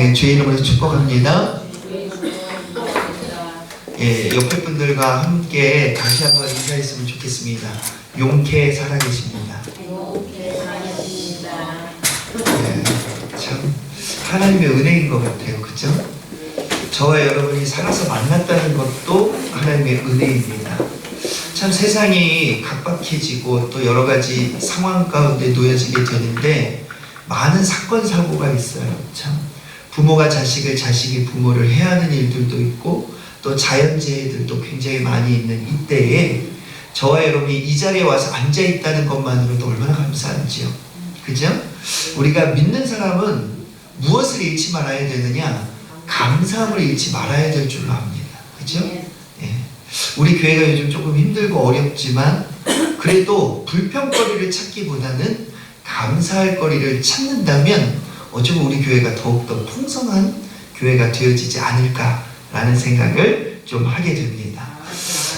네, 주의 이름으로 축복합니다. 예, 옆에 분들과 함께 다시 한번 인사했으면 좋겠습니다. 용케 살아계십니다. 네, 참 하나님의 은혜인 것 같아요. 그죠? 저와 여러분이 살아서 만났다는 것도 하나님의 은혜입니다. 참 세상이 각박해지고 또 여러 가지 상황 가운데 놓여지게 되는데 많은 사건 사고가 있어요. 참 부모가 자식을, 자식이 부모를 해야 하는 일들도 있고 또 자연재해들도 굉장히 많이 있는 이때에 저와 여러분이 이 자리에 와서 앉아 있다는 것만으로도 얼마나 감사한지요. 그죠? 우리가 믿는 사람은 무엇을 잃지 말아야 되느냐? 감사함을 잃지 말아야 될 줄로 압니다. 그죠? 예. 우리 교회가 요즘 조금 힘들고 어렵지만 그래도 불평거리를 찾기보다는 감사할 거리를 찾는다면 어쩌면 우리 교회가 더욱더 풍성한 교회가 되어지지 않을까라는 생각을 좀 하게 됩니다.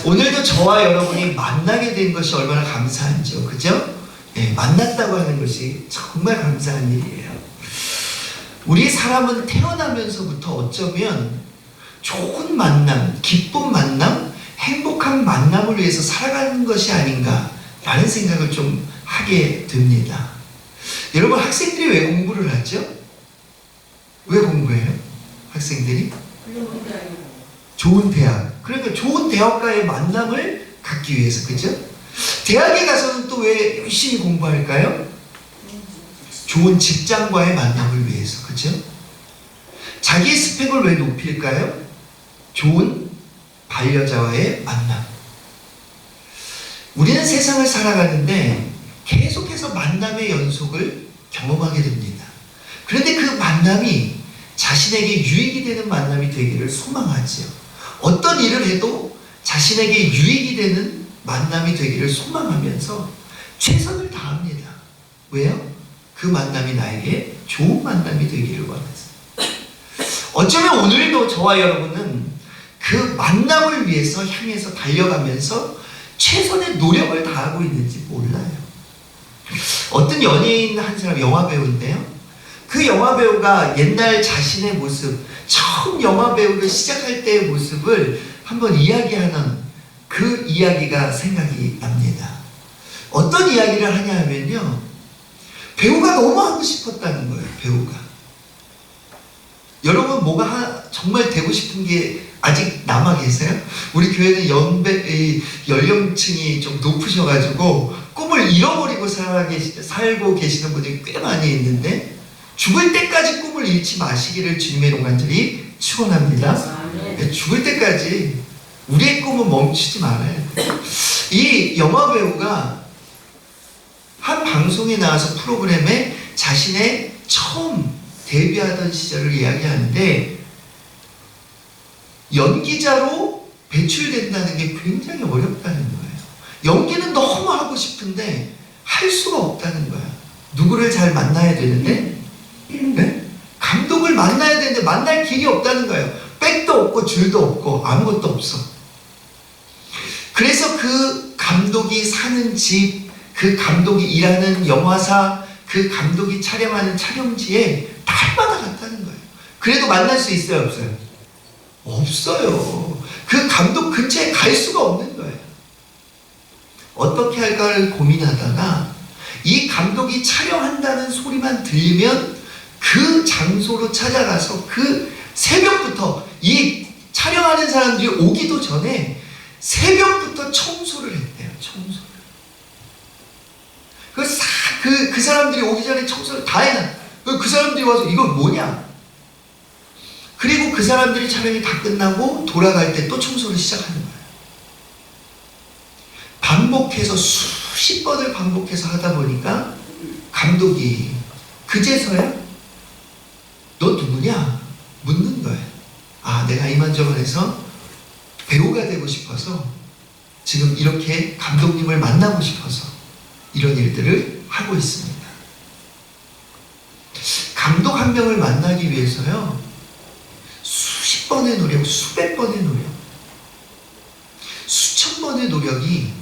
오늘도 저와 여러분이 만나게 된 것이 얼마나 감사한지요. 그죠? 예, 만났다고 하는 것이 정말 감사한 일이에요. 우리 사람은 태어나면서부터 어쩌면 좋은 만남, 기쁜 만남, 행복한 만남을 위해서 살아가는 것이 아닌가라는 생각을 좀 하게 됩니다. 여러분, 학생들이 왜 공부를 하죠? 왜 공부해요? 학생들이? 좋은 대학. 그러니까 좋은 대학과의 만남을 갖기 위해서, 그죠? 대학에 가서는 또 왜 열심히 공부할까요? 좋은 직장과의 만남을 위해서, 그죠? 자기의 스펙을 왜 높일까요? 좋은 반려자와의 만남. 우리는 세상을 살아가는데 계속해서 만남의 연속을 경험하게 됩니다. 그런데 그 만남이 자신에게 유익이 되는 만남이 되기를 소망하지요. 어떤 일을 해도 자신에게 유익이 되는 만남이 되기를 소망하면서 최선을 다합니다. 왜요? 그 만남이 나에게 좋은 만남이 되기를 원해서. 어쩌면 오늘도 저와 여러분은 그 만남을 위해서 향해서 달려가면서 최선의 노력을 다하고 있는지 몰라요. 어떤 연예인 한 사람, 영화배우인데요. 그 영화배우가 옛날 자신의 모습, 처음 영화배우를 시작할 때의 모습을 한번 이야기하는 그 이야기가 생각이 납니다. 어떤 이야기를 하냐 하면요, 배우가 너무 하고 싶었다는 거예요. 배우가. 여러분, 뭐가 정말 되고 싶은 게 아직 남아 계세요? 우리 교회는 연령층이 좀 높으셔가지고 꿈을 잃어버리고 살고 계시는 분들이 꽤 많이 있는데, 죽을 때까지 꿈을 잃지 마시기를 주님의 이름 간절히 축원합니다. 죽을 때까지 우리의 꿈은 멈추지 말아야 돼요. 이 영화배우가 한 방송에 나와서 프로그램에 자신의 처음 데뷔하던 시절을 이야기하는데, 연기자로 배출된다는 게 굉장히 어렵다는 거예요. 연기는 너무 하고 싶은데 할 수가 없다는 거야. 누구를 잘 만나야 되는데, 네? 감독을 만나야 되는데 만날 길이 없다는 거예요. 백도 없고 줄도 없고 아무것도 없어. 그래서 그 감독이 사는 집, 그 감독이 일하는 영화사, 그 감독이 촬영하는 촬영지에 날마다 갔다는 거예요. 그래도 만날 수 있어요, 없어요? 없어요. 그 감독 근처에 갈 수가 없는 거예요. 어떻게 할까를 고민하다가 이 감독이 촬영한다는 소리만 들리면 그 장소로 찾아가서 그 새벽부터, 이 촬영하는 사람들이 오기도 전에 새벽부터 청소를 했대요. 청소를. 그 사람들이 오기 전에 청소를 다 해놔. 그 사람들이 와서 이건 뭐냐? 그리고 그 사람들이 촬영이 다 끝나고 돌아갈 때 또 청소를 시작하는 거예요. 반복해서 수십 번을 반복해서 하다 보니까 감독이 그제서야 너 누구냐? 묻는 거예요. 아, 내가 이만저만해서 배우가 되고 싶어서 지금 이렇게 감독님을 만나고 싶어서 이런 일들을 하고 있습니다. 감독 한 명을 만나기 위해서요, 수십 번의 노력, 수백 번의 노력, 수천 번의 노력이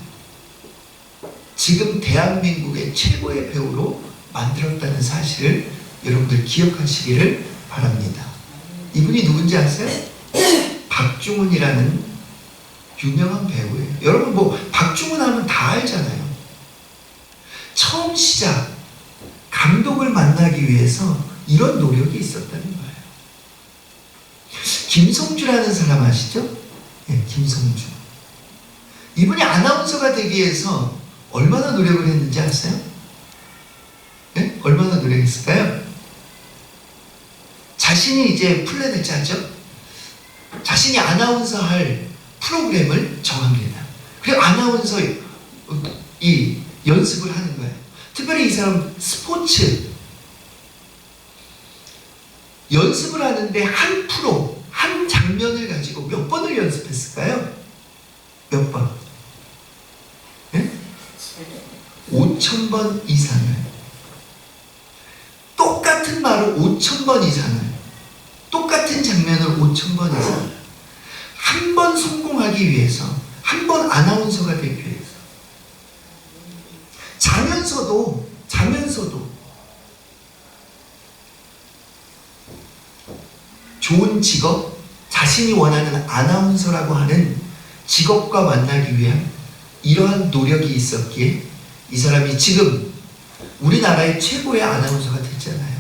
지금 대한민국의 최고의 배우로 만들었다는 사실을 여러분들 기억하시기를 바랍니다. 이분이 누군지 아세요? 박중훈이라는 유명한 배우예요. 여러분 뭐 박중훈 하면 다 알잖아요. 처음 시작 감독을 만나기 위해서 이런 노력이 있었다는 거예요. 김성주라는 사람 아시죠? 네, 김성주. 이분이 아나운서가 되기 위해서 얼마나 노력을 했는지 아세요? 네? 얼마나 노력했을까요? 자신이 이제 플랜을 짜죠. 자신이 아나운서 할 프로그램을 정합니다. 그리고 아나운서 이 연습을 하는 거예요. 특별히 이 사람 스포츠 연습을 하는데 한 프로, 한 장면을 가지고 몇 번을 연습했을까요? 몇 번? 네? 5,000번 이상을. 똑같은 말을 5,000번 이상을. 똑같은 장면을 5,000번 이상을. 한 번 성공하기 위해서, 한 번 아나운서가 되기 위해서. 자면서도 좋은 직업, 자신이 원하는 아나운서라고 하는 직업과 만나기 위한 이러한 노력이 있었기에 이 사람이 지금 우리나라의 최고의 아나운서가 됐잖아요.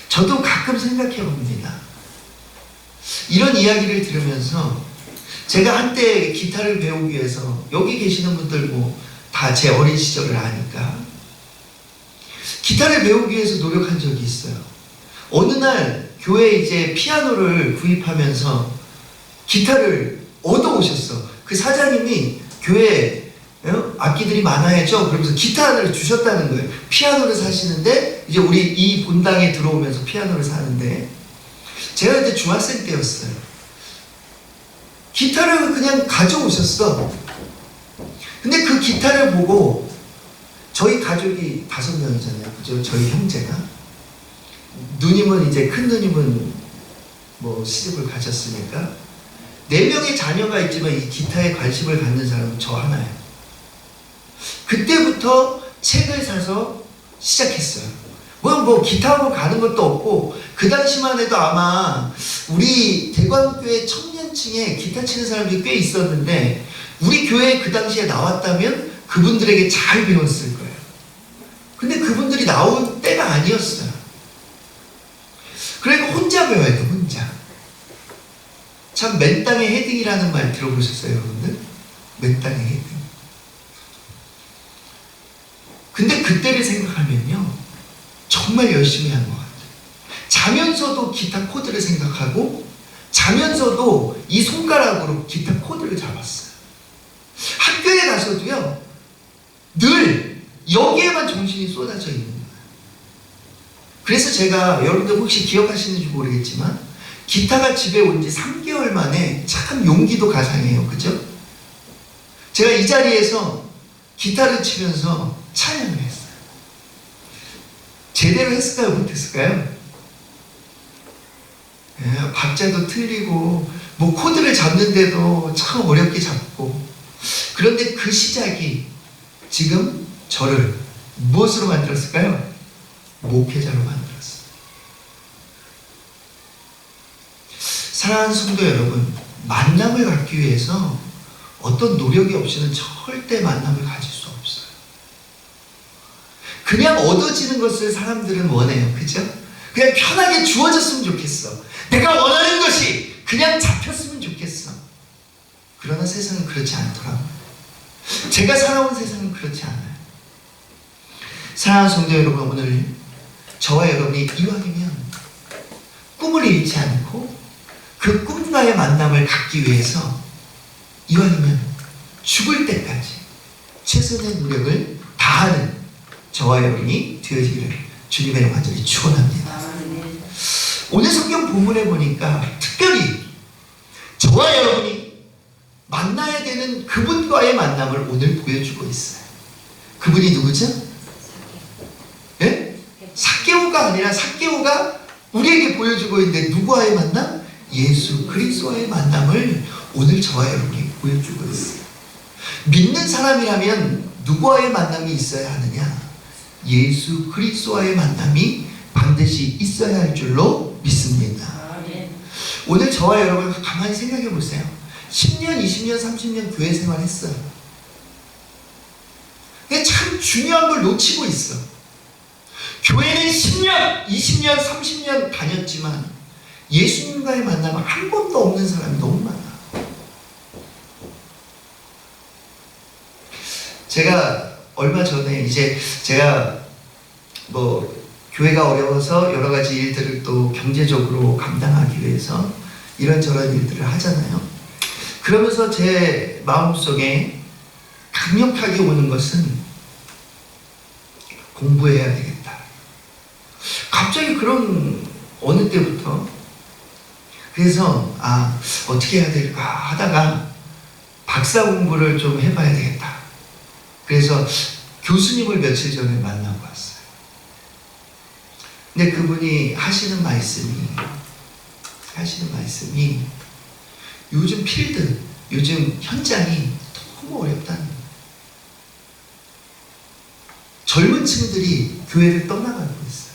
저도 가끔 생각해 봅니다. 이런 이야기를 들으면서 제가 한때 기타를 배우기 위해서 여기 계시는 분들 뭐 다 제 어린 시절을 아니까 기타를 배우기 위해서 노력한 적이 있어요. 어느 날 교회에 이제 피아노를 구입하면서 기타를 얻어오셨어. 그 사장님이 교회에 악기들이 많아야죠. 그러면서 기타를 주셨다는 거예요. 피아노를 사시는데 이제 우리 이 본당에 들어오면서 피아노를 사는데 제가 이제 중학생 때였어요. 기타를 그냥 가져오셨어. 근데 그 기타를 보고 저희 가족이 5명이잖아요. 그죠? 저희 형제가. 누님은 이제 큰 누님은 뭐 시집을 가셨으니까 4명의 자녀가 있지만 이 기타에 관심을 갖는 사람은 저 하나예요. 그때부터 책을 사서 시작했어요. 뭐 기타하고 가는 것도 없고 그 당시만 해도 아마 우리 대광교회 청년층에 기타 치는 사람들이 꽤 있었는데 우리 교회에 그 당시에 나왔다면 그분들에게 잘 배웠을 거예요. 근데 그분들이 나온 때가 아니었어요. 그러니까 혼자 배워야 돼, 혼자. 참 맨땅에 헤딩이라는 말 들어보셨어요, 여러분들? 맨땅에 헤딩. 근데 그때를 생각하면요, 정말 열심히 한 것 같아요. 자면서도 기타 코드를 생각하고 자면서도 이 손가락으로 기타 코드를 잡았어요. 학교에 가서도요, 늘 여기에만 정신이 쏟아져 있는 거예요. 그래서 제가 여러분들 혹시 기억하시는지 모르겠지만 기타가 집에 온 지 3개월 만에 참 용기도 가상해요. 그죠? 제가 이 자리에서 기타를 치면서 찬양을 했어요. 제대로 했을까요? 못했을까요? 예, 박자도 틀리고 뭐 코드를 잡는데도 참 어렵게 잡고 그런데 그 시작이 지금 저를 무엇으로 만들었을까요? 목회자로 만들었어요. 사랑하는 성도 여러분, 만남을 갖기 위해서 어떤 노력이 없이는 절대 만남을 가질 수 없어요. 그냥 얻어지는 것을 사람들은 원해요. 그죠? 그냥 편하게 주어졌으면 좋겠어. 내가 원하는 것이 그냥 잡혔으면 좋겠어. 그러나 세상은 그렇지 않더라고요. 제가 살아온 세상은 그렇지 않아요. 사랑하는 성도 여러분, 오늘 저와 여러분이 이왕이면 꿈을 잃지 않고 그 꿈과의 만남을 갖기 위해서 이왕이면 죽을 때까지 최선의 노력을 다하는 저와 여러분이 되어지기를 주님의 이름으로 간절히 축원합니다. 오늘 성경 본문에 보니까 특별히 저와 여러분이 만나야 되는 그분과의 만남을 오늘 보여주고 있어요. 그분이 누구죠? 예? 삭개오가 아니라 삭개오가 우리에게 보여주고 있는데 누구와의 만남? 예수 그리스도와의 만남을 오늘 저와 여러분이 보여주고 있어요. 믿는 사람이라면 누구와의 만남이 있어야 하느냐? 예수 그리스도와의 만남이 반드시 있어야 할 줄로 믿습니다. 오늘 저와 여러분 가만히 생각해 보세요. 10년, 20년, 30년 교회 생활했어요. 근데 참 중요한 걸 놓치고 있어. 교회는 10년, 20년, 30년 다녔지만 예수님과의 만남은 한 번도 없는 사람이 너무 많아. 제가 얼마 전에 제가 교회가 어려워서 여러 가지 일들을 또 경제적으로 감당하기 위해서 이런저런 일들을 하잖아요. 그러면서 제 마음속에 강력하게 오는 것은 공부해야 되겠다. 갑자기 그런 어느 때부터 그래서 어떻게 해야 될까 하다가 박사 공부를 좀 해봐야 되겠다. 그래서 교수님을 며칠 전에 만나고 왔어요. 근데 그분이 하시는 말씀이 요즘 필드, 요즘 현장이 너무 어렵다는 거예요. 젊은 층들이 교회를 떠나가고 있어요.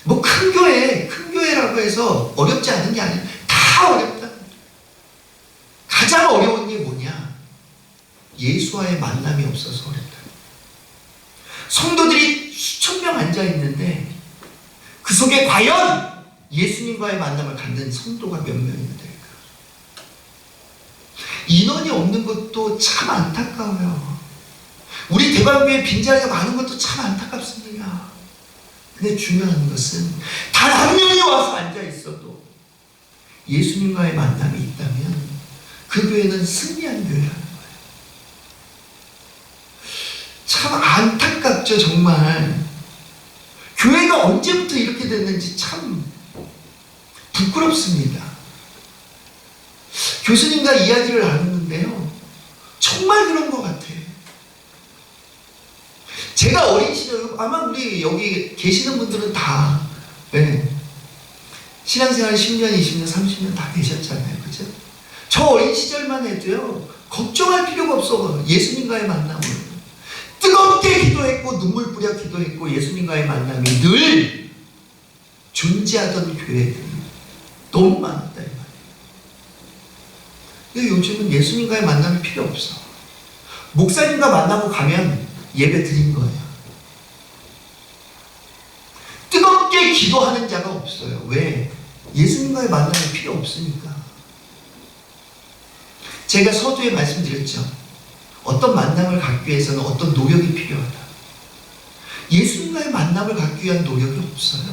뭐 큰 교회라고 해서 어렵지 않은 게 아니라 다 어렵다. 가장 어려운 게 뭐냐? 예수와의 만남이 없어서 어렵다. 성도들이 수천 명 앉아 있는데 그 속에 과연 예수님과의 만남을 갖는 성도가 몇 명이나 될까? 인원이 없는 것도 참 안타까워요. 우리 대방교회 빈자리가 많은 것도 참 안타깝습니다. 근데 중요한 것은 단 한 명이 와서 앉아 있어도 예수님과의 만남이 있다면 그 교회는 승리한 교회라는 거예요. 참 안타깝죠, 정말. 교회가 언제부터 이렇게 됐는지 참 부끄럽습니다. 교수님과 이야기를 나누는데요, 정말 그런 것 같아요. 제가 어린 시절, 아마 우리 여기 계시는 분들은 다 신앙생활 10년, 20년, 30년 다 되셨잖아요. 그죠? 저 어린 시절만 해도요, 걱정할 필요가 없어. 예수님과의 만남을 뜨겁게 기도했고 눈물 뿌려 기도했고 예수님과의 만남이 늘 존재하던 교회들이 너무 많았다 이 말이에요. 요즘은 예수님과의 만남이 필요 없어. 목사님과 만나고 가면 예배 드린 거예요. 뜨겁게 기도하는 자가 없어요. 왜? 예수님과의 만남이 필요 없으니까. 제가 서두에 말씀드렸죠. 어떤 만남을 갖기 위해서는 어떤 노력이 필요하다. 예수님과의 만남을 갖기 위한 노력이 없어요.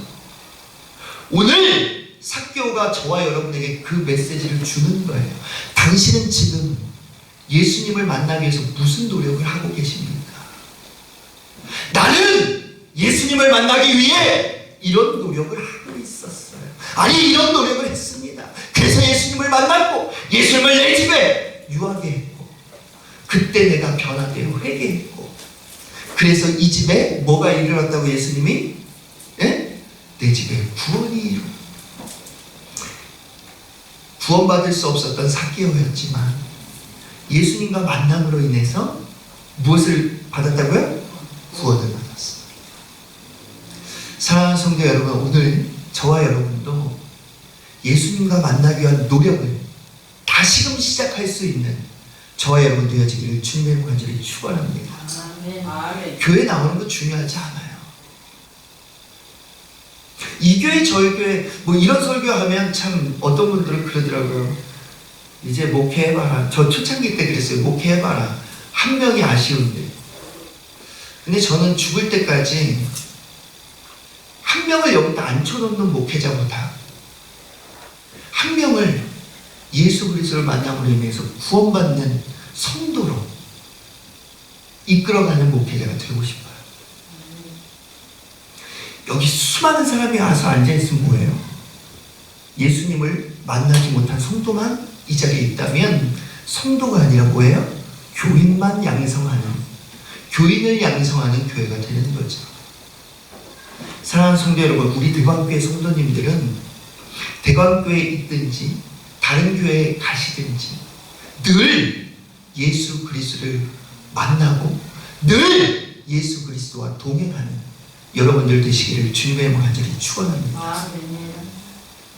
오늘 삭개오가 저와 여러분에게 그 메시지를 주는 거예요. 당신은 지금 예수님을 만나기 위해서 무슨 노력을 하고 계십니까? 나는 예수님을 만나기 위해 이런 노력을 하고 있었어요. 아니, 이런 노력을 했습니다. 그래서 예수님을 만났고 예수님을 내 집에 유하게 했고 그때 내가 변화되어 회개했고 그래서 이 집에 뭐가 일어났다고 예수님이? 내 집에 구원이 일어났다. 구원받을 수 없었던 삭개오였지만 예수님과 만남으로 인해서 무엇을 받았다고요? 구원을 받았어요. 사랑하는 성도 여러분, 오늘 저와 여러분도 예수님과 만나기 위한 노력을 다시금 시작할 수 있는 저와 여러분 되어지기를 주님의 간절히 축원합니다. 아멘. 교회 나오는 거 중요하지 않아요. 이 교회 저 교회 이런 설교하면 참 어떤 분들은 그러더라고요. 이제 목회해봐라. 저 초창기 때 그랬어요. 목회해봐라. 한 명이 아쉬운데. 근데 저는 죽을 때까지 한 명을 여기다 앉혀놓는 목회자보다 한 명을 예수 그리스도를 만남으로 인해서 구원받는 성도로 이끌어가는 목회자가 되고 싶어요. 여기 수많은 사람이 와서 앉아있으면 뭐예요? 예수님을 만나지 못한 성도만 이 자리에 있다면 성도가 아니라 뭐예요? 교인만 양성하는, 교인을 양성하는 교회가 되는 거죠. 사랑하는 성도 여러분, 우리 대광교회 성도님들은 대광교회에 있든지 다른 교회에 가시든지 늘 예수 그리스도를 만나고 늘 예수 그리스도와 동행하는 여러분들 되시기를 주님의 이름으로 간절히 축원합니다. 아멘.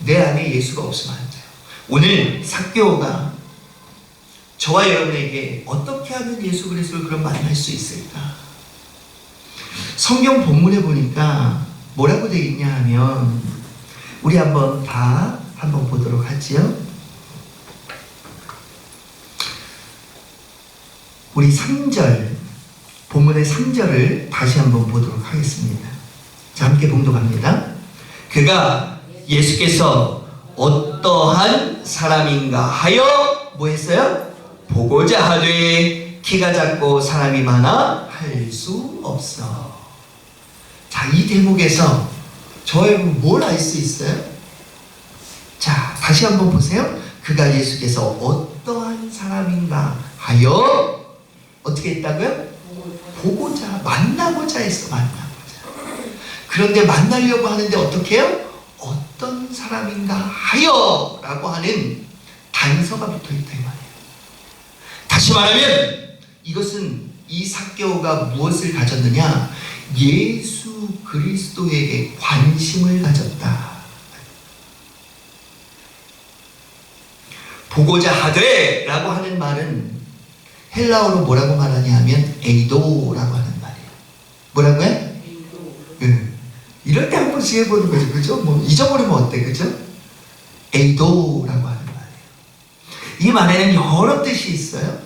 내 안에 예수가 없으면 안 돼요. 오늘 삭개오가 저와 여러분에게 어떻게 하면 예수 그리스도를 그럼 만날 수 있을까? 성경 본문에 보니까 뭐라고 되어 있냐 하면 우리 한번 보도록 하지요. 우리 3절, 본문의 3절을 다시 한번 보도록 하겠습니다. 자, 함께 봉독합니다. 그가 예수께서 어떠한 사람인가 하여 뭐 했어요? 보고자 하되 키가 작고 사람이 많아 할 수 없어. 자, 이 대목에서 저와 여러분 뭘 알 수 있어요? 자, 다시 한번 보세요. 그가 예수께서 어떠한 사람인가 하여 어떻게 했다고요? 보고자, 만나고자 했어. 만나고자. 그런데 만나려고 하는데 어떻게 해요? 어떤 사람인가 하여 라고 하는 단서가 붙어있다 이 말이에요. 다시 말하면 이것은 이 삭개오가 무엇을 가졌느냐? 예수 그리스도에게 관심을 가졌다. 보고자 하되 라고 하는 말은 헬라어로 뭐라고 말하냐 하면 에이도라고 하는 말이에요. 뭐라고요? 이럴 때 한 번씩 해보는 거죠. 그죠? 뭐 잊어버리면 어때? 그죠? 에이도라고 하는 말이에요. 이 말에는 여러 뜻이 있어요.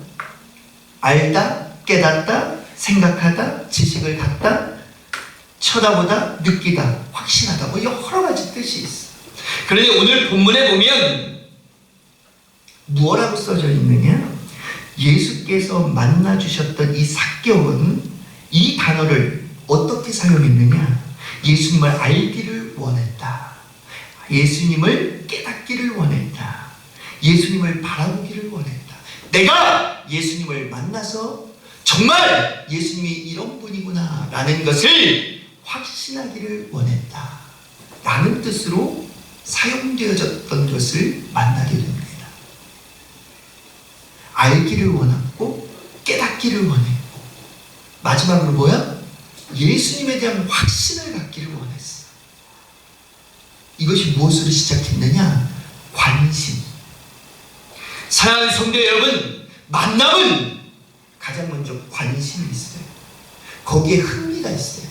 알다, 깨닫다, 생각하다, 지식을 갖다, 쳐다보다, 느끼다, 확신하다, 뭐 여러 가지 뜻이 있어요. 그런데 오늘 본문에 보면 무엇라고 써져 있느냐? 예수께서 만나주셨던 이 삭개오는 이 단어를 어떻게 사용했느냐? 예수님을 알기를 원했다. 예수님을 깨닫기를 원했다. 예수님을 바라보기를 원했다. 내가 예수님을 만나서 정말 예수님이 이런 분이구나 라는 것을 확신하기를 원했다 라는 뜻으로 사용되어졌던 것을 만나게 됩니다. 알기를 원했고 깨닫기를 원했고 마지막으로 뭐야? 예수님에 대한 확신을 갖기를 원했어. 이것이 무엇으로 시작했느냐? 관심. 사랑하는 성도 여러분, 만남은 가장 먼저 관심이 있어요. 거기에 흥미가 있어요.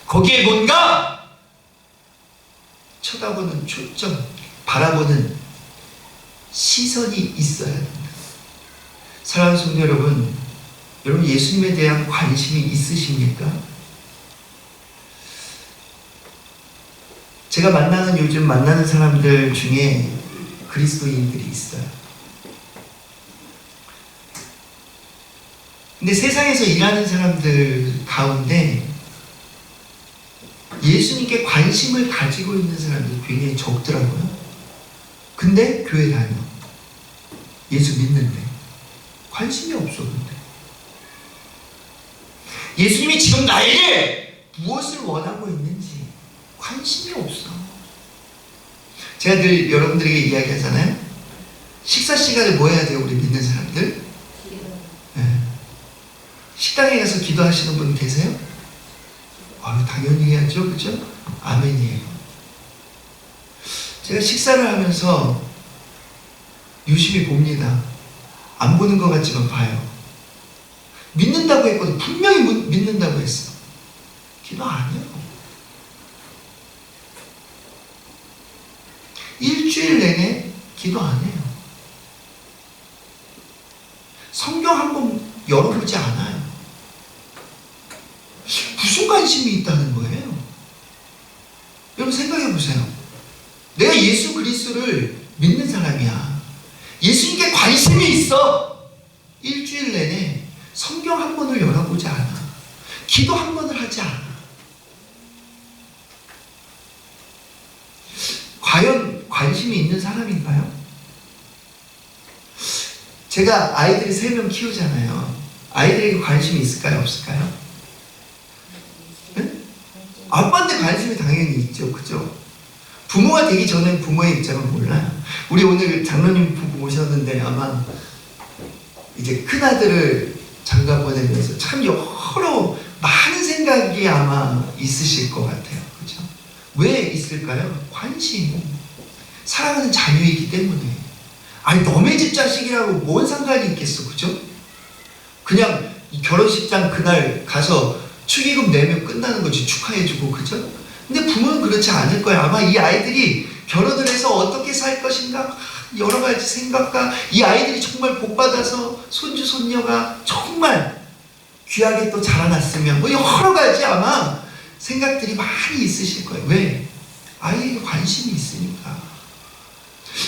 거기에 뭔가 쳐다보는 초점, 바라보는 시선이 있어야 합니다. 사랑하는 성도 여러분, 여러분 예수님에 대한 관심이 있으십니까? 제가 요즘 만나는 사람들 중에 그리스도인들이 있어요. 근데 세상에서 일하는 사람들 가운데 예수님께 관심을 가지고 있는 사람들이 굉장히 적더라고요. 근데 교회 다녀. 예수 믿는데 관심이 없어. 근데 예수님이 지금 나에게 무엇을 원하고 있는지 관심이 없어. 제가 늘 여러분들에게 이야기하잖아요. 식사 시간에 뭐 해야 돼요? 우리 믿는 사람들? 네. 식당에 가서 기도하시는 분 계세요? 당연히 해야죠. 그죠? 아멘이에요. 제가 식사를 하면서 유심히 봅니다. 안 보는 것 같지만 봐요. 믿는다고 했거든. 분명히 믿는다고 했어. 기도 안 해요. 일주일 내내 기도 안 해요. 성경 한번 열어보지 않아요. 무슨 관심이 있다는 거예요? 여러분 생각해 보세요. 내가 예수 그리스도를 믿는 사람이야. 예수님께 관심이 있어. 일주일 내내 성경 한 번을 열어보지 않아. 기도 한 번을 하지 않아. 과연 관심이 있는 사람인가요? 제가 아이들이 3명 키우잖아요. 아이들에게 관심이 있을까요? 없을까요? 네? 아빠한테 관심이 당연히 있죠. 그죠? 부모가 되기 전에 부모의 입장은 몰라요. 우리 오늘 장로님 부부 오셨는데 아마 이제 큰아들을 장가 보내면서 참 여러 많은 생각이 생각이 아마 있으실 것 같아요. 그죠? 왜 있을까요? 관심. 사랑하는 자녀이기 때문에. 아니, 너네 집 자식이라고 뭔 상관이 있겠어. 그죠? 그냥 결혼식장 그날 가서 축의금 내면 끝나는 거지. 축하해주고. 그죠? 근데 부모는 그렇지 않을 거예요. 아마 이 아이들이 결혼을 해서 어떻게 살 것인가 여러 가지 생각과 이 아이들이 정말 복받아서 손주 손녀가 정말 귀하게 또 자라났으면 뭐 여러 가지 아마 생각들이 많이 있으실 거예요. 왜? 아이에게 관심이 있으니까.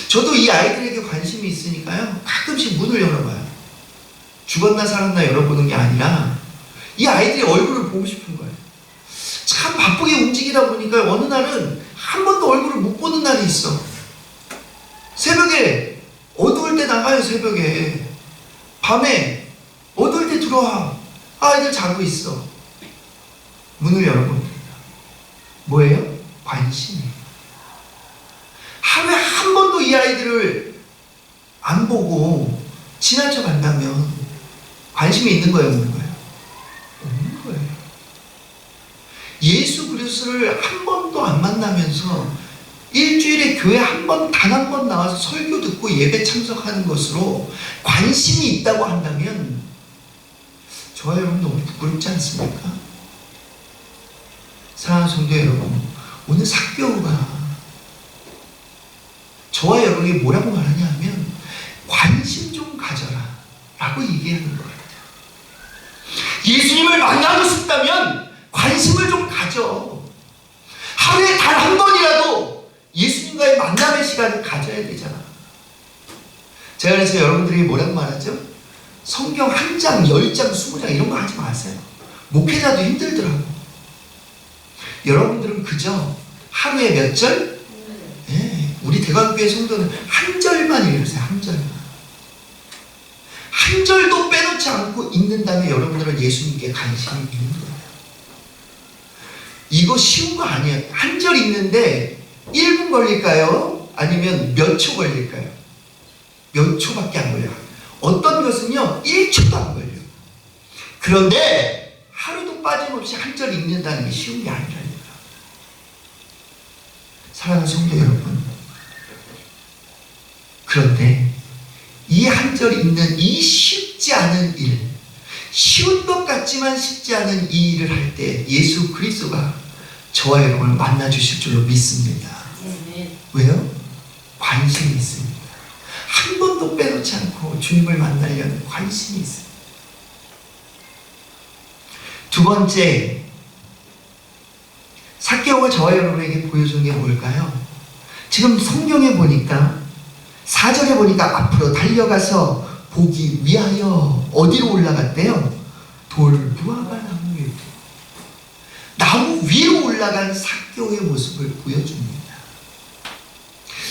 저도 이 아이들에게 관심이 있으니까요, 가끔씩 문을 열어봐요. 죽었나 살았나 열어보는 게 아니라 이 아이들의 얼굴을 보고 싶은 거예요. 참 바쁘게 움직이다 보니까 어느 날은 한 번도 얼굴을 못 보는 날이 있어. 새벽에 어두울 때 나가요. 새벽에 밤에 어두울 때 들어와. 아이들 자고 있어. 문을 열어봅니다. 뭐예요? 관심이에요. 하루에 한 번도 이 아이들을 안 보고 지나쳐 간다면 관심이 있는 거예요, 없는 거예요? 없는 거예요. 예수 그리스도를 한 번도 안 만나면서 일주일에 교회 단 한 번 나와서 설교 듣고 예배 참석하는 것으로 관심이 있다고 한다면 저와 여러분 너무 부끄럽지 않습니까? 사랑하는 성도 여러분, 오늘 삭개오가 저와 여러분에게 뭐라고 말하냐 하면 관심 좀 가져라 라고 얘기하는 거예요. 예수님을 만나고 싶다면 관심을 좀 가져. 하루에 단 한 번이라도 예수님과의 만남의 시간을 가져야 되잖아. 제가 그래서 여러분들에게 뭐라고 말하죠? 성경 한 장, 10장, 20장 이런 거 하지 마세요. 목회자도 힘들더라고. 여러분들은 그저 하루에 몇 절? 네, 우리 대관교회 성도는 한 절만 읽으세요. 한 절만. 한 절도 빼놓지 않고 읽는다면 여러분들은 예수님께 관심이 있는 거예요. 이거 쉬운 거 아니에요. 한 절 읽는데 1분 걸릴까요? 아니면 몇 초 걸릴까요? 몇 초밖에 안 걸려요. 어떤 것은요 1초도 안 걸려요. 그런데 하루도 빠짐없이 한 절 읽는다는 게 쉬운 게 아니라니까. 사랑하는 성도 여러분, 그런데 이 한 절 읽는 이 쉽지 않은 일, 쉬운 것 같지만 쉽지 않은 이 일을 할 때 예수 그리스도가 저와 여러분을 만나주실 줄로 믿습니다. 왜요? 관심이 있습니다. 한 번도 빼놓지 않고 주님을 만나려는 관심이 있습니다. 두 번째, 삭개오가 저와 여러분에게 보여준 게 뭘까요? 지금 성경에 보니까 4절에 보니까 앞으로 달려가서 보기 위하여 어디로 올라갔대요? 돌무화과 나무 위로. 나무 위로 올라간 삭개오의 모습을 보여줍니다.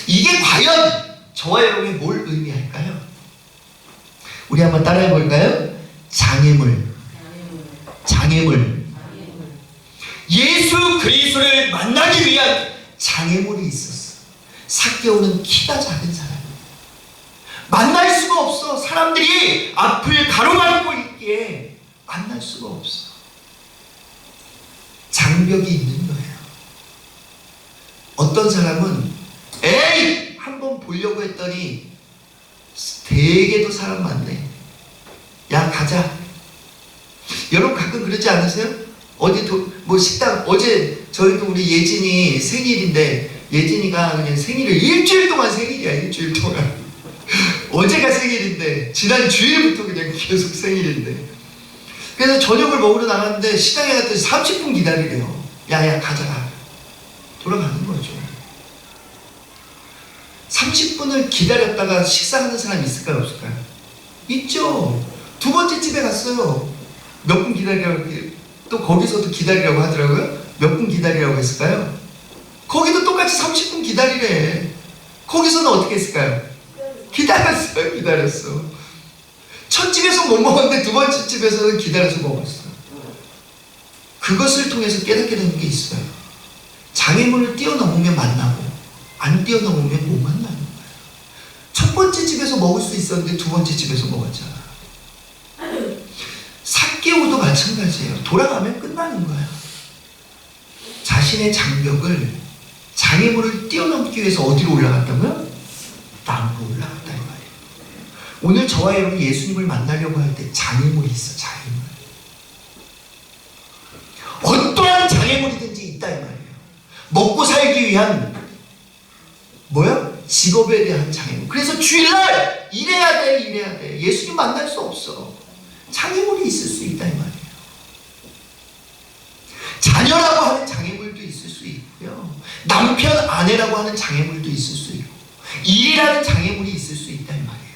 이게 과연 저와 여러분이 뭘 의미할까요? 우리 한번 따라해 볼까요? 장애물. 예수 그리스도를 만나기 위한 장애물이 있었어. 삭개오는 키가 작은 사람이에요. 만날 수가 없어. 사람들이 앞을 가로막고 있기에 만날 수가 없어. 장벽이 있는 거예요. 어떤 사람은 에이! 한번 보려고 했더니 되게도 사람 많네. 야 가자. 여러분 가끔 그러지 않으세요? 뭐 식당 어제 저희도 우리 예진이 생일인데 예진이가 그냥 생일을 일주일 동안 생일이야. 일주일 동안. 어제가 생일인데 지난 주일부터 그냥 계속 생일인데 그래서 저녁을 먹으러 나갔는데 식당에 갔더니 30분 기다리래요. 야야 가자. 돌아가는 거죠. 30분을 기다렸다가 식사하는 사람이 있을까요? 없을까요? 있죠. 두 번째 집에 갔어요. 몇 분 기다리라고, 또 거기서도 기다리라고 하더라고요. 몇 분 기다리라고 했을까요? 거기도 똑같이 30분 기다리래. 거기서는 어떻게 했을까요? 기다렸어. 첫 집에서 못 먹었는데 두 번째 집에서는 기다려서 먹었어. 그것을 통해서 깨닫게 되는 게 있어요. 장애물을 뛰어넘으면 만나고 안 뛰어넘으면 못 만나는 거예요. 첫 번째 집에서 먹을 수 있었는데 두 번째 집에서 먹었잖아. 삭개오 사개오도 마찬가지예요. 돌아가면 끝나는 거예요. 자신의 장벽을, 장애물을 뛰어넘기 위해서 어디로 올라갔다고요? 땅으로 올라갔다 이 말이에요. 오늘 저와 여러분이 예수님을 만나려고 할 때 장애물이 있어. 장애물. 어떠한 장애물이든지 있다 이 말이에요. 먹고 살기 위한 직업에 대한 장애물. 그래서 주일날 일해야 돼. 예수님 만날 수 없어. 장애물이 있을 수 있다 이 말이에요. 자녀라고 하는 장애물도 있을 수 있고요. 남편, 아내라고 하는 장애물도 있을 수 있고, 일이라는 장애물이 있을 수 있다 이 말이에요.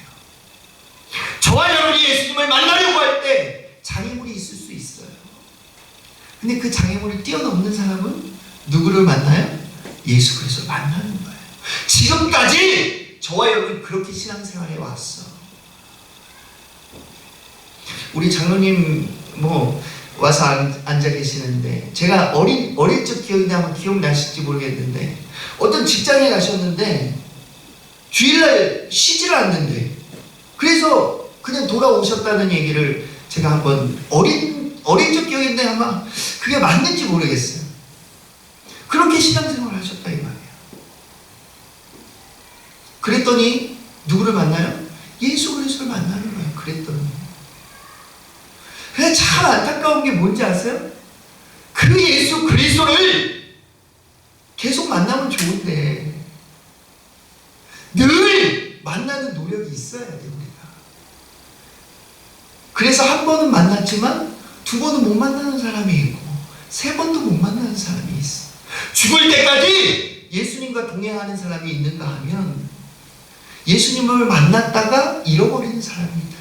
저와 여러분이 예수님을 만나려고 할 때 장애물이 있을 수 있어요. 근데 그 장애물을 뛰어넘는 사람은 누구를 만나요? 예수 그리스도를 만나는 거예요. 지금까지 저와 여러분이 그렇게 신앙생활해 왔어. 우리 장로님 와서 앉아 계시는데, 제가 어릴 적 기억인데 아마 기억나실지 모르겠는데, 어떤 직장에 가셨는데 주일날 쉬지를 않는데, 그래서 그냥 돌아오셨다는 얘기를 제가 한번 어린 적 기억인데 아마 그게 맞는지 모르겠어요. 그렇게 신앙생활을 하셨다 이 말이에요. 그랬더니 누구를 만나요? 예수 그리스도를 만나는 거예요. 그랬더니. 근데 참 안타까운 게 뭔지 아세요? 그 예수 그리스도를 계속 만나면 좋은데 늘 만나는 노력이 있어야 돼요, 우리가. 그래서 한 번은 만났지만 두 번은 못 만나는 사람이 있고, 세 번도 못 만나는 사람이 있어. 죽을 때까지 예수님과 동행하는 사람이 있는가 하면 예수님을 만났다가 잃어버리는 사람이 있다.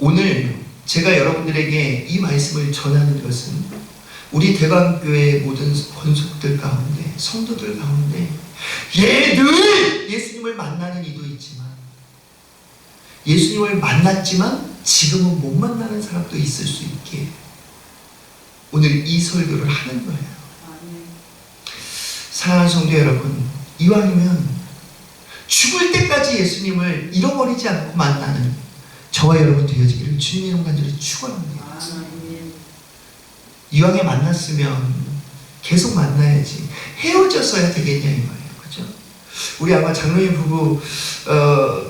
오늘 제가 여러분들에게 이 말씀을 전하는 것은 우리 대광교회 모든 권속들 가운데, 성도들 가운데 늘 예수님을 만나는 이도 있지만, 예수님을 만났지만 지금은 못 만나는 사람도 있을 수 있게 오늘 이 설교를 하는 거예요. 사랑하는 성도 여러분, 이왕이면 죽을 때까지 예수님을 잃어버리지 않고 만나는 저와 여러분 되어지기를 주님의 이름 간절히 축원합니다. 이왕에 만났으면 계속 만나야지. 헤어졌어야 되겠냐 이 말이에요. 그죠? 우리 아마 장로님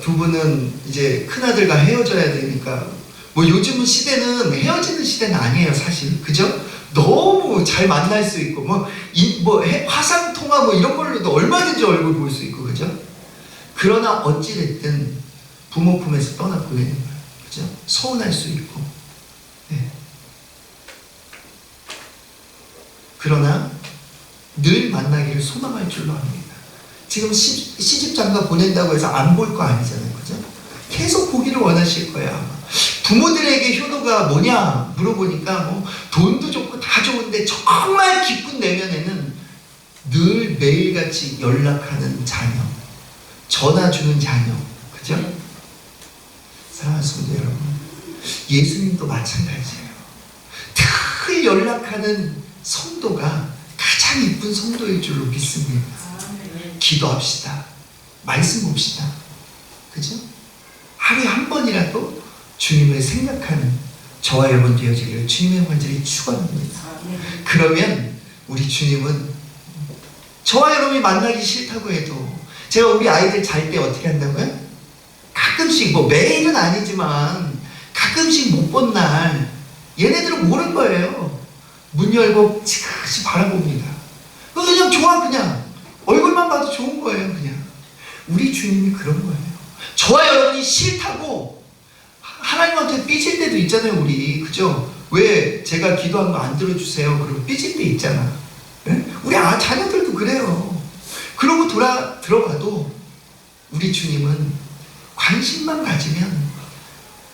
두 분은 이제 큰아들과 헤어져야 되니까, 요즘은 시대는 헤어지는 시대는 아니에요, 사실. 그죠? 너무 잘 만날 수 있고, 화상통화 이런 걸로도 얼마든지 얼굴 볼 수 있고, 그죠? 그러나 어찌됐든 부모 품에서 떠났고 있는 거예요. 그죠? 서운할 수 있고. 네. 그러나 늘 만나기를 소망할 줄로 압니다. 지금 시집장가 보낸다고 해서 안 볼 거 아니잖아요. 그죠? 계속 보기를 원하실 거예요, 아마. 부모들에게 효도가 뭐냐 물어보니까 돈도 좋고 다 좋은데 정말 기쁜 내면에는 늘 매일같이 연락하는 자녀, 전화 주는 자녀. 그죠? 사랑하는 성도 여러분, 예수님도 마찬가지예요. 늘 연락하는 성도가 가장 이쁜 성도일 줄로 믿습니다. 기도합시다. 말씀 봅시다. 그죠? 하루에 한 번이라도 주님을 생각하는 저와 여러분 되어지기를 주님의 간절히 축원합니다. 그러면 우리 주님은 저와 여러분이 만나기 싫다고 해도, 제가 우리 아이들 잘 때 어떻게 한다고요? 가끔씩, 매일은 아니지만 가끔씩 못 본 날 얘네들은 모를 거예요. 문 열고 지그시 바라봅니다. 그냥 좋아. 그냥 얼굴만 봐도 좋은 거예요. 그냥 우리 주님이 그런 거예요. 저와 여러분이 싫다고 하나님한테 삐질 때도 있잖아요, 우리. 그죠? 왜 제가 기도한 거 안 들어주세요? 그러고 삐질 때 있잖아. 네? 우리 자녀들도 그래요. 그러고 들어가도 우리 주님은 관심만 가지면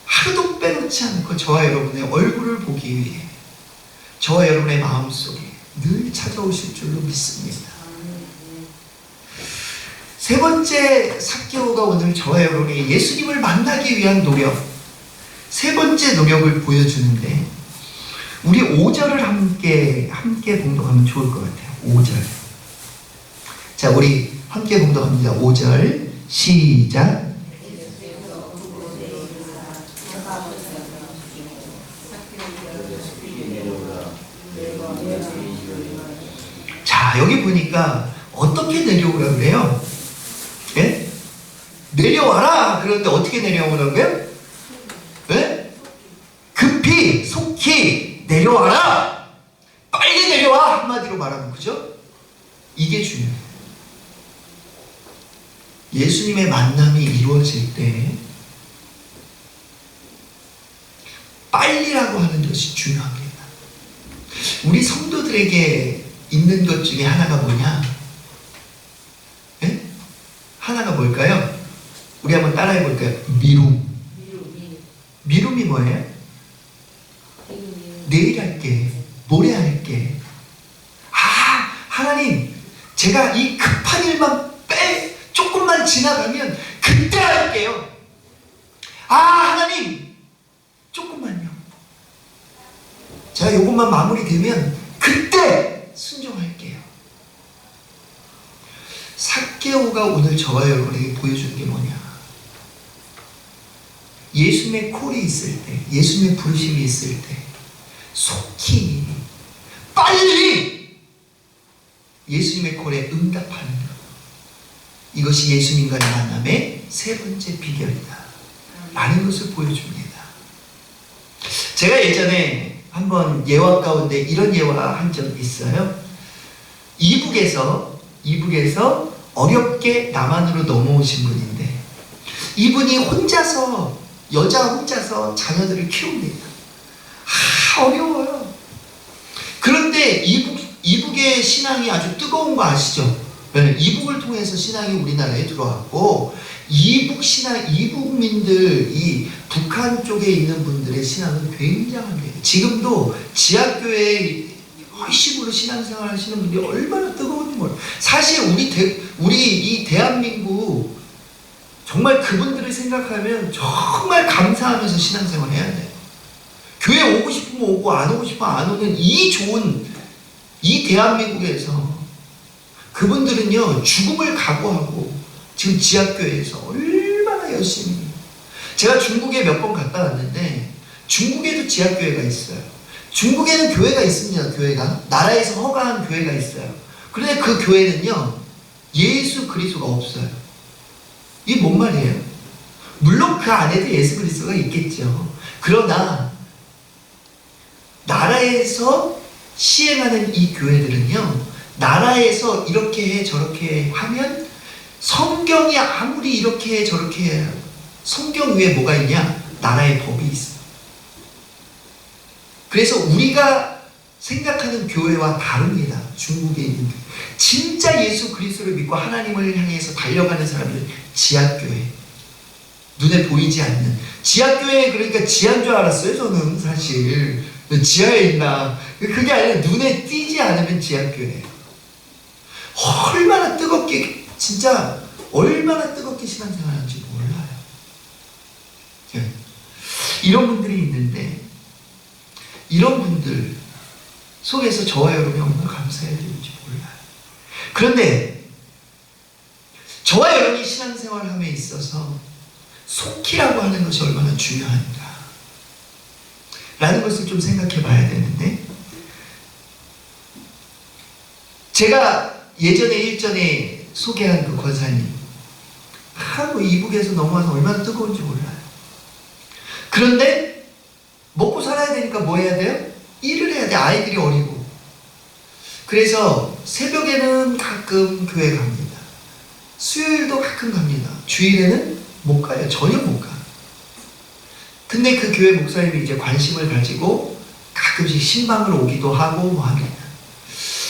하루도 빼놓지 않고 저와 여러분의 얼굴을 보기 위해 저와 여러분의 마음속에 늘 찾아오실 줄로 믿습니다. 세 번째 삭개오가 오늘 저와 여러분이 예수님을 만나기 위한 노력, 세 번째 노력을 보여주는데, 우리 5절을 함께 봉독하면 좋을 것 같아요. 5절. 자, 우리 함께 봉독합니다. 5절 시작. 자, 여기 보니까 어떻게 내려오라 그래요? 예? 내려와라! 그런데 어떻게 내려오라고요? 예? 급히, 속히 내려와라! 빨리 내려와! 한마디로 말하면, 그죠? 이게 중요해요. 예수님의 만남이 이루어질 때 빨리라고 하는 것이 중요합니다. 우리 성도들에게 있는 것 중에 하나가 뭐냐? 예? 하나가 뭘까요? 우리 한번 따라해 볼까요? 미룸. 미룸이 뭐예요? 내일 할게, 모레 할게. 아, 하나님, 제가 이 급한 일만 조금만 지나가면 그때 할게요. 아, 하나님, 조금만요. 제가 이것만 마무리되면 그때 순종할게요. 삭개오가 오늘 저와 여러분에게 보여주는 게 뭐냐? 예수님의 콜이 있을 때, 예수님의 부르심이 있을 때 속히, 빨리 예수님의 콜에 응답하는 것. 이것이 예수님과의 만남의 세 번째 비결이다 라는 것을 보여줍니다. 제가 예전에 한번 예화 가운데 이런 예화 한 적이 있어요. 이북에서 어렵게 남한으로 넘어오신 분인데, 이분이 혼자서, 여자 혼자서 자녀들을 키웁니다. 어려워요. 그런데 이북의 신앙이 아주 뜨거운 거 아시죠? 이북을 통해서 신앙이 우리나라에 들어왔고, 이북민들이 북한 쪽에 있는 분들의 신앙은 굉장합니다. 지금도 지하교회에 열심으로 신앙생활 하시는 분들이 얼마나 뜨거운지 몰라요. 사실 우리 이 대한민국 정말 그분들을 생각하면 정말 감사하면서 신앙생활 해야 돼요. 교회 오고 싶으면 오고 안 오고 싶으면 안 오는 이 좋은 이 대한민국에서 그분들은요, 죽음을 각오하고 지금 지하교회에서 얼마나 열심히. 제가 중국에 몇 번 갔다 왔는데 중국에도 지하교회가 있어요. 중국에는 교회가 있습니다. 교회가 나라에서 허가한 교회가 있어요. 그런데 그 교회는요, 예수 그리스도가 없어요. 이게 뭔 말이에요? 물론 그 안에도 예수 그리스도가 있겠죠. 그러나 나라에서 시행하는 이 교회들은요, 나라에서 이렇게 해 저렇게 하면, 성경이 아무리 이렇게 해 저렇게 해요, 성경 위에 뭐가 있냐? 나라의 법이 있어. 그래서 우리가 생각하는 교회와 다릅니다. 중국에 있는 교회. 진짜 예수 그리스도를 믿고 하나님을 향해서 달려가는 사람들은 지하교회, 눈에 보이지 않는 지하교회. 그러니까 지하인 줄 알았어요. 저는 사실 지하에 있나, 그게 아니라 눈에 띄지 않으면 지하교회예요. 얼마나 뜨겁게, 진짜 얼마나 뜨겁게 신앙생활하는지 몰라요. 이런 분들이 있는데, 이런 분들 속에서 저와 여러분이 얼마나 감사해야 되는지 몰라요. 그런데 저와 여러분이 신앙생활함에 있어서 속히라고 하는 것이 얼마나 중요한가 라는 것을 좀 생각해 봐야 되는데, 제가 예전에 일전에 소개한 그 권사님, 이북에서 넘어와서 얼마나 뜨거운지 몰라요. 그런데 먹고 살아야 되니까 뭐 해야 돼요? 일을 해야 돼. 아이들이 어리고. 그래서 새벽에는 가끔 교회 갑니다. 수요일도 가끔 갑니다. 주일에는 못 가요. 전혀 못 가. 근데 그 교회 목사님이 이제 관심을 가지고 가끔씩 신방을 오기도 하고 뭐 합니다.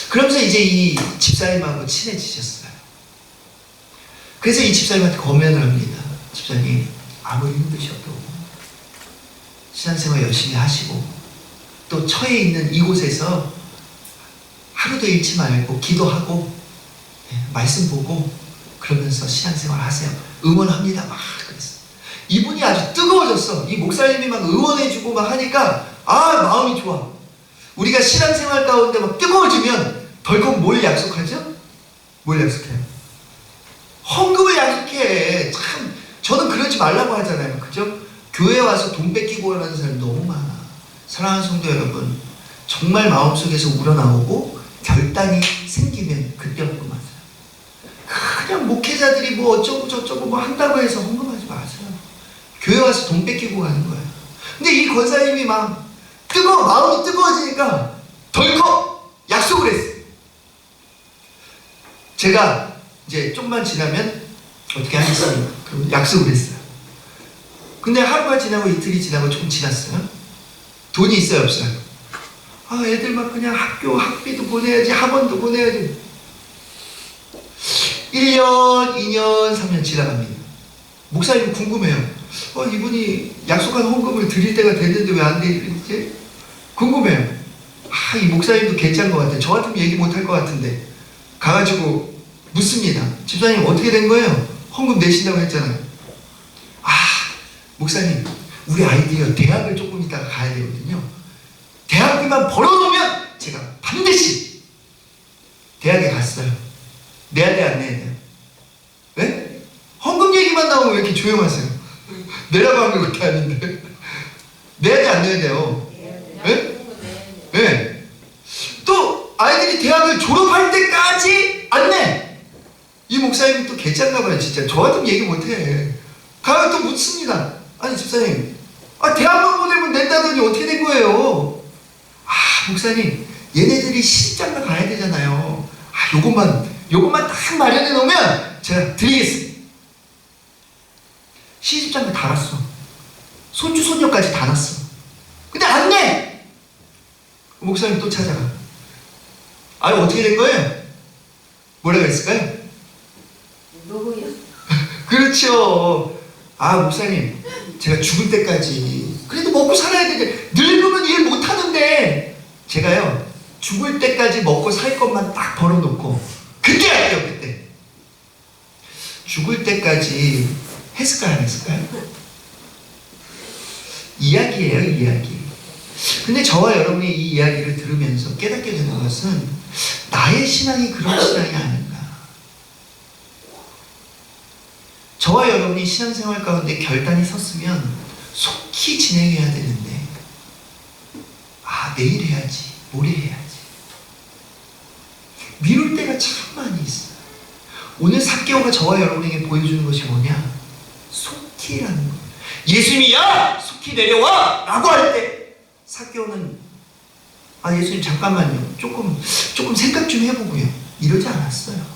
그러면서 이제 이 집사님하고 친해지셨어요. 그래서 이 집사님한테 권면을 합니다. 집사님, 아무리 힘드셔도 신앙생활 열심히 하시고 또 처해 있는 이곳에서 하루도 잃지 말고 기도하고 말씀 보고 그러면서 신앙생활 하세요. 응원합니다. 막 그랬어요. 이분이 아주 뜨거워졌어. 이 목사님이 막 응원해주고 막 하니까 마음이 좋아. 우리가 신앙생활 가운데 막 뜨거워지면 덜컥 뭘 약속하죠? 뭘 약속해요? 헌금을 약속해. 참, 저는 그러지 말라고 하잖아요. 그죠? 교회 와서 돈 뺏기고 하는 사람이 너무 많아. 사랑하는 성도 여러분, 정말 마음속에서 우러나오고 결단이 생기면 그때 헌금하세요. 그냥 목회자들이 뭐 어쩌고 저쩌고 뭐 한다고 해서 헌금하지 마세요. 교회 와서 돈 뺏기고 가는 거예요. 근데 이 권사님이 막 마음이 뜨거워지니까 덜컥 약속을 했어요. 제가 이제 좀만 지나면 어떻게 하겠습니까? 그럼 약속을 했어요. 근데 하루가 지나고 이틀이 지나고 조금 지났어요. 돈이 있어요, 없어요? 애들 막 그냥 학비도 보내야지, 학원도 보내야지. 1년, 2년, 3년 지나갑니다. 목사님 궁금해요. 이분이 약속한 헌금을 드릴 때가 됐는데 왜 안 되지? 궁금해요. 이 목사님도 괜찮은 것 같아요. 저 같으면 얘기 못 할 것 같은데. 가가지고 묻습니다. 집사님 어떻게 된 거예요? 헌금 내신다고 했잖아요. 목사님, 우리 아이들이요, 대학을 조금 있다가 가야 되거든요. 대학비만 벌어놓으면 제가 반드시 대학에 갔어요. 내야 돼, 안 내야 돼요? 네? 헌금 얘기만 나오면 왜 이렇게 조용하세요? 내라고 한 게 그렇게 아닌데. 내야 돼, 안 내야 돼요? 네? 네. 또 아이들이 대학을 졸업할 때까지 안 내. 이 목사님이 또 괜찮나 봐요. 진짜 저 같으면 얘기 못해. 가면 또 묻습니다. 아니 집사님, 대학만 보내면 낸다더니 어떻게 된 거예요? 목사님, 얘네들이 시집장가 가야 되잖아요. 요것만 딱 마련해 놓으면 제가 드리겠습니다. 시집장가 다 났어. 손주 손녀까지 다 났어. 근데 안 내. 목사님 또 찾아가. 어떻게 된 거예요? 뭐라 그랬을까요? 누구요? 그렇죠. 목사님, 제가 죽을 때까지 그래도 먹고 살아야 되는데 늙으면 일 못하는데 제가요 죽을 때까지 먹고 살 것만 딱 벌어놓고 그때 할게요. 그때 죽을 때까지 했을까요? 안 했을까요? 이야기예요, 이야기. 근데 저와 여러분이 이 이야기를 들으면서 깨닫게 되는 것은 나의 신앙이 그런 신앙이 아닌가. 저와 여러분이 신앙생활 가운데 결단이 섰으면 속히 진행해야 되는데 내일 해야지, 모레 해야지 미룰 때가 참 많이 있어요. 오늘 삭개오가 저와 여러분에게 보여주는 것이 뭐냐? 속히라는 거예요. 예수님이 야! 속히 내려와! 라고 할 때 삭개오는 예수님 잠깐만요, 조금 생각 좀 해보고요, 이러지 않았어요.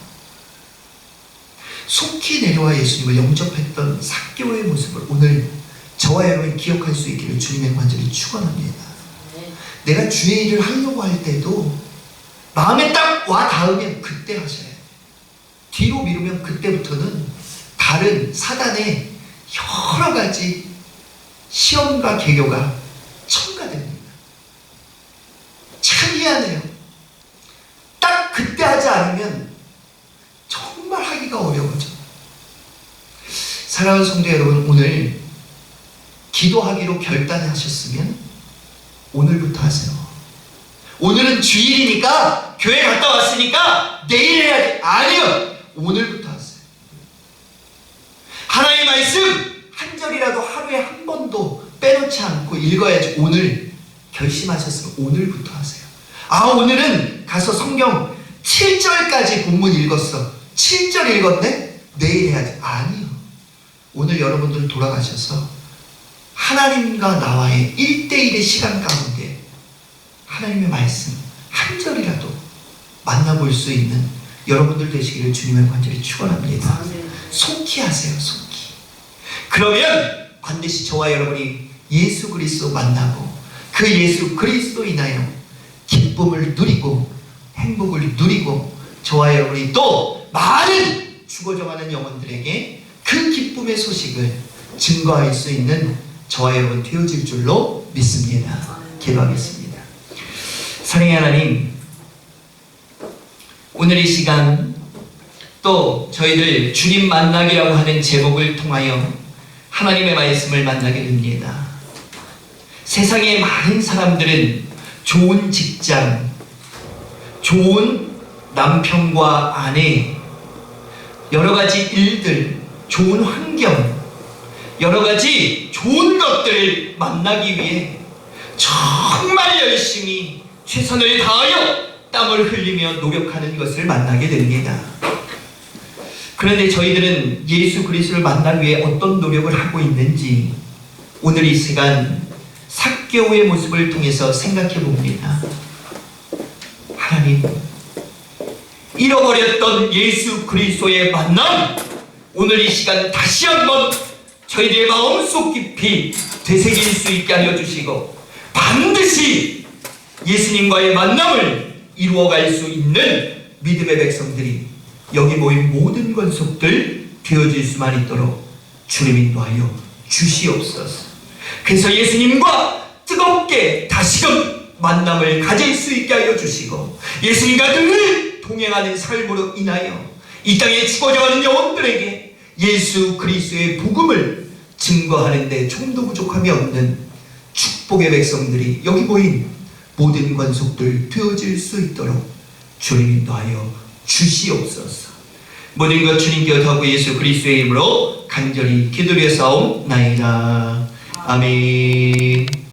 속히 내려와 예수님을 영접했던 삭개오의 모습을 오늘 저와 여러분이 기억할 수 있기를 주님의 간절히 축원합니다. 내가 주의 일을 하려고 할 때도 마음에 딱 와 닿으면 그때 하셔야 돼요. 뒤로 미루면 그때부터는 다른 사단의 여러 가지 시험과 계교가 첨가됩니다. 참 희한해요. 딱 그때 하지 않으면 정말 하기가 어려워져. 사랑하는 성도 여러분, 오늘 기도하기로 결단하셨으면 오늘부터 하세요. 오늘은 주일이니까 교회 갔다 왔으니까 내일 해야지. 아니요, 오늘부터 하세요. 하나님의 말씀 한 절이라도 하루에 한 번도 빼놓지 않고 읽어야지. 오늘 결심하셨으면 오늘부터 하세요. 오늘은 가서 성경 7절까지 본문 읽었어. 7절 읽었네? 내일 해야지. 아니요, 오늘 여러분들 돌아가셔서 하나님과 나와의 1대1의 시간 가운데 하나님의 말씀 한 절이라도 만나볼 수 있는 여러분들 되시기를 주님의 간절히 축원합니다. 속히 하세요, 속히. 그러면 반드시 저와 여러분이 예수 그리스도 만나고 그 예수 그리스도 인하여 기쁨을 누리고 행복을 누리고 저와 여러분이 또 많은 죽어져가는 영혼들에게 그 기쁨의 소식을 증거할 수 있는 저와 여러분 되어질 줄로 믿습니다. 기도하겠습니다. 사랑의 하나님, 오늘 이 시간 또 저희들 주님 만나기라고 하는 제목을 통하여 하나님의 말씀을 만나게 됩니다. 세상의 많은 사람들은 좋은 직장, 좋은 남편과 아내, 여러 가지 일들, 좋은 환경, 여러 가지 좋은 것들을 만나기 위해 정말 열심히 최선을 다하여 땀을 흘리며 노력하는 것을 만나게 됩니다. 그런데 저희들은 예수 그리스도를 만나기 위해 어떤 노력을 하고 있는지 오늘 이 시간 삭개오의 모습을 통해서 생각해 봅니다. 하나님, 잃어버렸던 예수 그리스도의 만남, 오늘 이 시간 다시 한번 저희들의 마음속 깊이 되새길 수 있게 하여 주시고 반드시 예수님과의 만남을 이루어갈 수 있는 믿음의 백성들이 여기 모인 모든 권속들 되어질 수만 있도록 주님 인도하여 주시옵소서. 그래서 예수님과 뜨겁게 다시금 만남을 가질 수 있게 하여 주시고 예수님과 늘 동행하는 삶으로 인하여 이 땅에 죽어져가는 영혼들에게 예수 그리스도의 복음을 증거하는 데 좀도 부족함이 없는 축복의 백성들이 여기 모인 모든 권속들 되어질 수 있도록 주님 인도하여 주시옵소서. 모든 것 주님께 하고 예수 그리스도의 이름으로 간절히 기도드려 사옵나이다. 아멘.